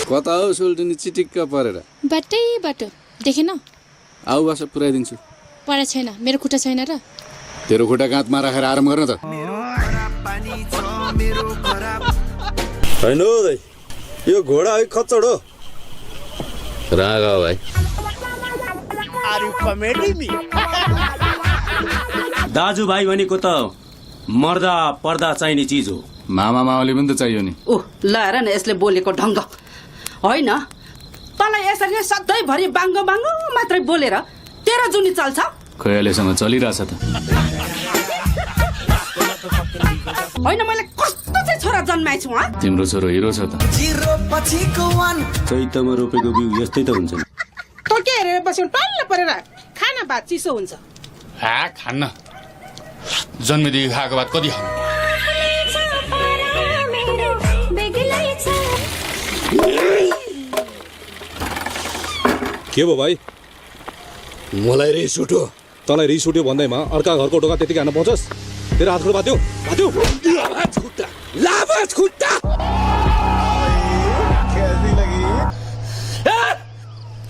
कता हो सोल्टिनी चिटिक्क परेर बाटै बाटो देखेन आऊ बासा पुऱ्याइदिन्छु पढा छैन मेरो खुट्टा छैन र तेरो खुट्टा काँधमा राखेर आराम गर्न त हैन हो दाइ यो घोडा है खच्चड हो राग भाइ दाजुभाइ भनेको त मर्दा पर्दा चाहिने चिज हो मामा मावली पनि त चाहियो नि ऊ ल हेर न यसले बोलेको ढङ्ग होइन तँलाई यसरी सधैँभरि बाङ्गो बाङ्गो मात्रै बोलेर तेरो जुनी चल्छ खै अहिलेसम्म चलिरहेछ त होइन मैले कस्तो चाहिँ छोरा जन्माएछु तिम्रो छोरो हिरो छ त चैतमा रोपेको बिउ यस्तै त हुन्छ नि तँ के हेरेर बस्यो टल्ल परेर खाना भात चिसो हुन्छ खान्न जन्मेदेखि खाएको भात कति खानु के भयो भाइ मलाई रिस उठ्यो तँलाई रिस उठ्यो भन्दैमा अर्का घरको ढोका त्यतिकै हान्न पाउँछस् तेरो हात खुट्टा बाध्यो लाभाज खुट्टा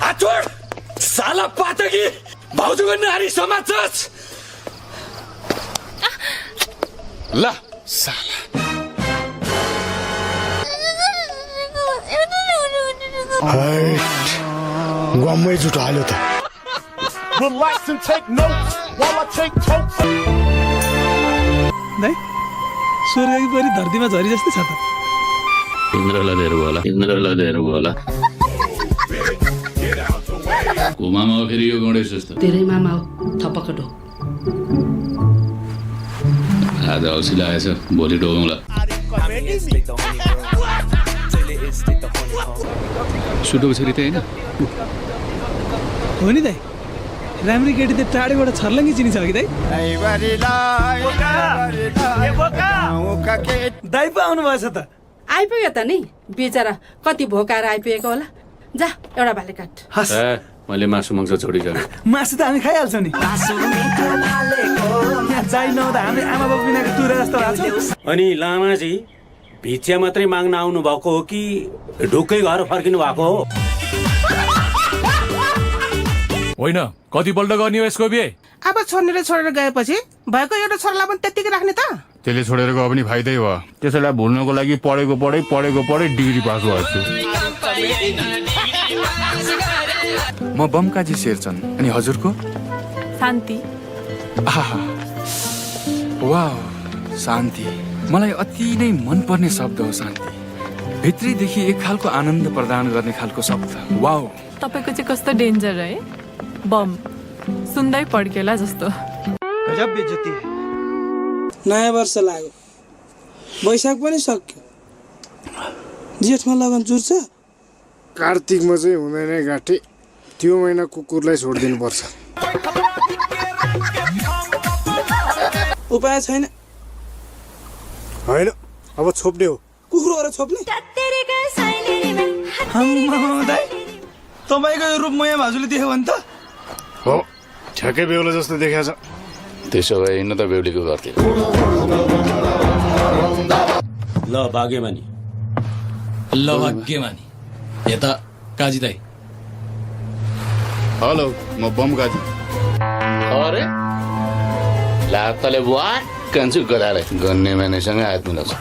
हात छोड साला पातकी भाउजूको नारी समात्छस् ल साला गम्मै जुटो हाल्यो त Relax and take notes while I take totes. दाइ स्वर्गकी परी धरतीमा झरी जस्तै छ त इन्द्रलाई लिएर गयो होला को मामा हो फेरि यो गणेश जस्तो तेरै मामा हो थपकडो आज औँसी लागेछ भोलि डोगौँला सुटोको छोरी त होइन हो नि दाइ राम्री केटी त टाढेबाट छर्लङ्गी चिनी छ कि दाइ दाइ पो आउनु भएछ त आइपुग्यो त नि बिचरा कति भोकाएर आइपुगेको होला जा एउटा भाले काट मैले मासु माংস छोडिसकेँ मासु त हामी खाइहाल्छौँ नि जाइ नहुँदा हामी आमा बाबु बिनाको तुरा जस्तो भएको छ अनि लामाजी भिक्षा मात्रै माग्न आउनु भएको हो कि ढुक्कै घर फर्किनु भएको हो होइन कतिपल्ट गर्ने हो यसको बिहे अब छोड्नेले छोडेर गएपछि भएको एउटा छोरालाई पनि त्यत्तिकै राख्ने त त्यसले छोडेर गयो पनि फाइदै भयो त्यसैलाई भुल्नको लागि पढेको पढै डिग्री पास भएको छु म बमकाजी शेरचन अनि हजुरको शान्ति वाह शान्ति मलाई अति नै मनपर्ने शब्द हो शान्ति भित्रीदेखि एक खालको आनन्द प्रदान गर्ने खालको शब्द वाह तपाईको चाहिँ कस्तो डेन्जर है बम सुन्दै पड्केला जस्तो गजब बेइज्जती नयाँ वर्ष लाग्यो वैशाख पनि सक्यो जेठमा लगन जुर्छ कार्तिकमा चाहिँ हुँदैन गाठी त्यो महिना कुकुरलाई छोडिदिनु पर्छ उपाय छैन होइन अब छोप्ने हो कुकुरहरू छोप्ने दाइ तपाईँको यो रूप मया भाजुले देख्यो भने त हो ठ्याक्कै बेहुला जस्तो देखाएको छ त्यसो भए हिँड्न त बेहुलीको घरतिर ल भाग्यमानी यता काजी दाइ हेलो म बम काजी अरे लातले वाट कान्छु गदाले गन्ने मानेसँग हात मिलाउँछ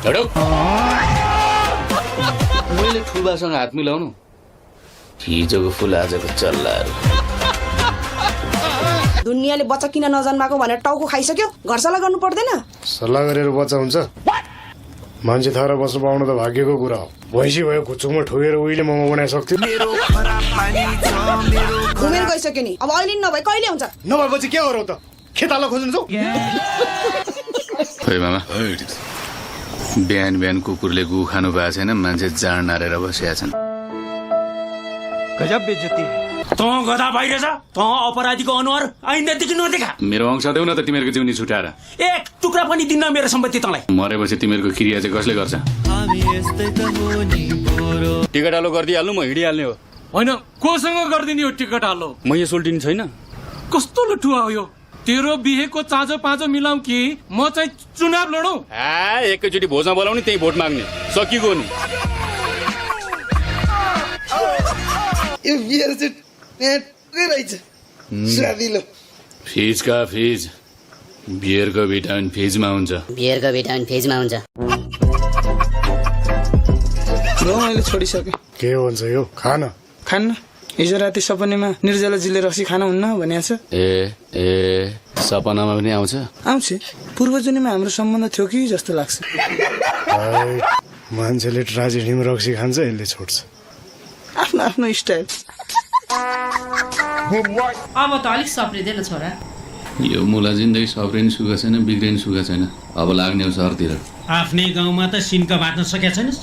मैले ठुबासँग हात मिलाउनु हिजोको फुल आजको चल्लाहरू दुनियाँले बच्चा किन नजन्माएको भनेर टाउको खाइसक्यो घर सल्लाह गर्नु पर्दैन सल्लाह गरेर बच्चा हुन्छ मान्छे थाहा बस्नु पाउनु त भाग्यको कुरा हो भैँसी भयो खुच्चुकमा ठोकेर उहिले मोमो बनाइसक्थ्यो घुमेर गइसक्यो नि अब अहिले नभए कहिले हुन्छ नभएपछि के गरौ त खेताला खोज्नु खै मामा बिहान बिहान कुकुरले गु खानु भएको छैन मान्छे जाँड नारेर बसिया छन् गजब बेइज्जती तँ गधा भइरहेछ तँ अपराधीको अनुहार आइन्दादेखि नदेखा मेरो अंश देऊ न त तिमीहरूको जिउनी छुटाएर एक टुक्रा पनि दिन्न मेरो सम्पत्ति तँलाई मरेपछि तिमीहरूको क्रिया चाहिँ कसले गर्छ टिकट हालो गरिदिइहाल्नु म हिँडिहाल्ने हो होइन कोसँग गरिदिने हो टिकट हालो म यहाँ सोल्टिनी छैन कस्तो लुठुवा हो यो तेरो बिहेको चाँजो पाँचो मिलाउँ कि म चाहिँ चुनाव लडौँ एकैचोटि भोजमा बोलाउने त्यही भोट माग्ने सकिएको नि यो बियर चाहिँ ट्याक्कै रहेछ स्वादिलो फिजका फिज बियरको भिटामिन फिजमा हुन्छ बियरको भिटामिन फिजमा हुन्छ र मैले छोडिसकेँ के भन्छ यो खान खान्न हिजो राति सपनामा निर्जलाजीले रक्सी खान हुन्न भनेको छ ए सपनामा पनि आउँछ आउँछ पूर्वजन्ममा हाम्रो सम्बन्ध थियो कि जस्तो लाग्छ मान्छेले ट्राजेडीमा रक्सी खान्छ यसले छोड्छ आफ्नो आफ्नो स्टाइल अब त अलिक सप्रिँदै ल छोरा यो मुला जिन्दगी सप्रिने सुख छैन बिग्रिने सुख छैन अब लाग्ने हो सहरतिर आफ्नै गाउँमा त सिन्का बाँच्न सकेका छैनस्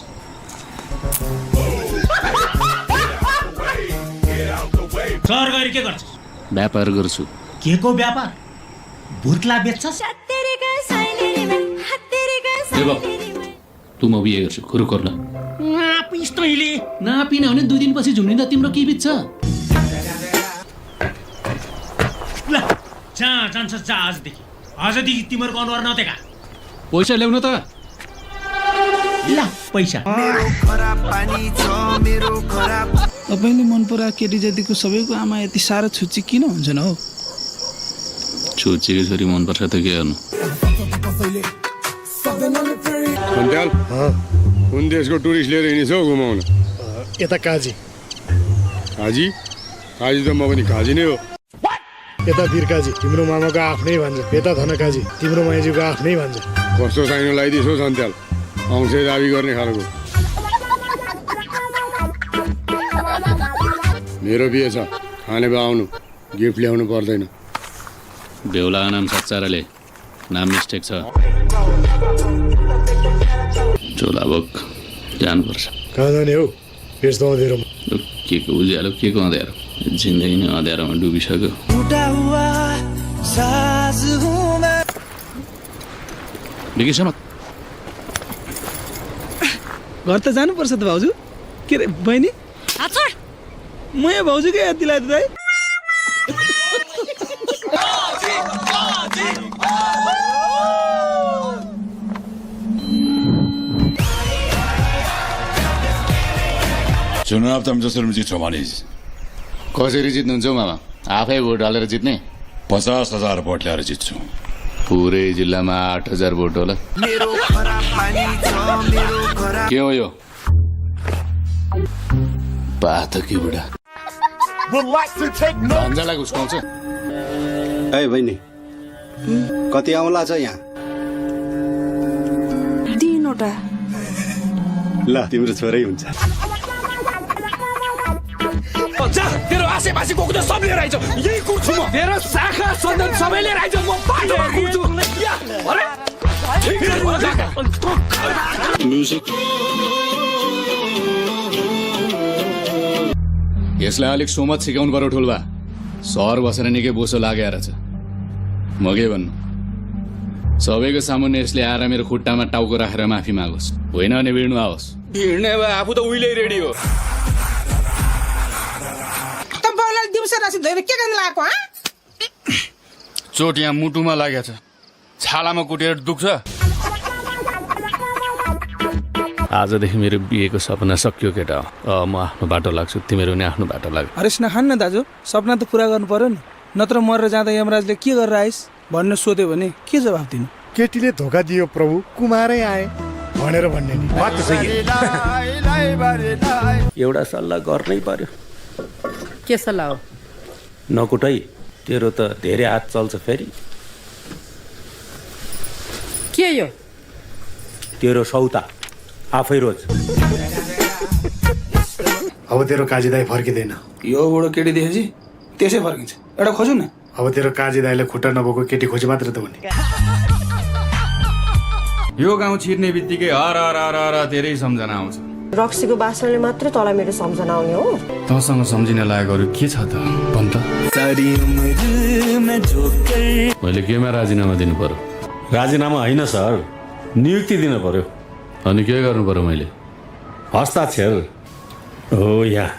सहर गएर के गर्छस् व्यापार गर्छु के को व्यापार भुत्ला बेच्छस् तँ म बिहे गर्छु खुरु कर्ला पिस्तैले नापिन भने 2 दिनपछि झुम्निँदा तिम्रो के बित्छ ल जहाँ जान्छ जा आजदेखि तिमीहरूको अनुहार नदेखा पैसा ल्याउन त ल पैसा तपाईँले मन परा केटी जातिको सबैको आमा यति साह्रो छुच्ची किन हुन्छन् हौ छोचीको छोरी मनपर्छ त के गर्नु सन्त्याल कुन देशको टुरिस्ट लिएर हिँडेछौ घुमाउन यता काजी काजी काजी त म पनि काजी नै हो यता वीर काजी तिम्रो मामाको आफ्नै भन्छ यता धन काजी तिम्रो माइजूको आफ्नै भन्छ कस्तो साइनो लगाइदिएछौ सन्त्याल औँसे दाबी गर्ने खालको मेरो बिहे छ खाने भए आउनु गिफ्ट ल्याउनु पर्दैन बेहुलाको नाम सच्चाराले नाम मिस्टेक छ चोलाबोक जानुपर्छ कहाँ जाने हो बेच्दा अँधेरोमा के को उज्यालो के को अँध्यारो जिन्दगी नै अँध्यारोमा डुबिसक्यो विकिसम्म घर त जानुपर्छ त भाउजू के अरे बहिनी म यहाँ भाउजूकै याद दिलाएको है चुनाव त जसरी जित्छौ भनिस् कसरी जित्नुहुन्छ हौ मामा आफै भोट हालेर जित्ने 50,000 भोट ल्याएर जित्छु पुरै जिल्लामा 8,000 भोट होला के हो यो पातकी बुढा भन्जालाई घुस्काउँछ है बहिनी कति आउला छ यहाँ 3वटा ल तिम्रो छोरै हुन्छ तेरो आसेपासे गएको त सब लिएर आइज यही कुर्छु म तेरो शाखा सन्दन सबै लिएर आइज म बाटोमा कुर्छु यसलाई अलिक सोमत सिकाउनु पर्यो ठुल्बा सहर बसेर निकै बोसो लागेर छ म के भन्नु सबैको सामुन्ने यसले आएर मेरो खुट्टामा टाउको राखेर माफी मागोस् होइन भने भिड्नु आओस् हिँड्ने भए आफू त उहिले रेडी हो चोट यहाँ मुटुमा लागेको छ छालामा कुटेर दुख्छ आजदेखि मेरो बिहेको सपना सकियो केटा म आफ्नो बाटो लाग्छु तिमीहरू पनि आफ्नो बाटो लाग्छ हरेस नखान न दाजु सपना त पुरा गर्नु पर्यो नि नत्र मरेर जाँदा यमराजले के गरेर आइस भन्न सोध्यो भने के जवाफ दिनु केटीले धोका दियो प्रभु कुमारै आए भनेर भन्ने नि एउटा सल्लाह गर्नै पर्यो के सल्लाह हो नकुटै तेरो त धेरै हात चल्छ फेरि के यो तेरो सौता आफै रोज अब तेरो काजी दाई फर्किँदैन यो बुढो केटी देखेपछि त्यसै फर्किन्छ एउटा खोजु न अब तेरो काजी दाईले खुट्टा नभएको केटी खोजी मात्र त हुने यो गाउँ छिर्ने बित्तिकै हर हर हर हर धेरै सम्झना आउँछ रक्सीको बासनाले मात्रै तँलाई मेरो सम्झना आउने हो तँसँग सम्झिन लागेको अरू के छ त भन त मैले केमा राजीनामा दिनु पर्यो राजीनामा होइन सर नियुक्ति दिन पर्यो अनि के गर्नु पर्यो मैले हस्ताक्षर हो यहाँ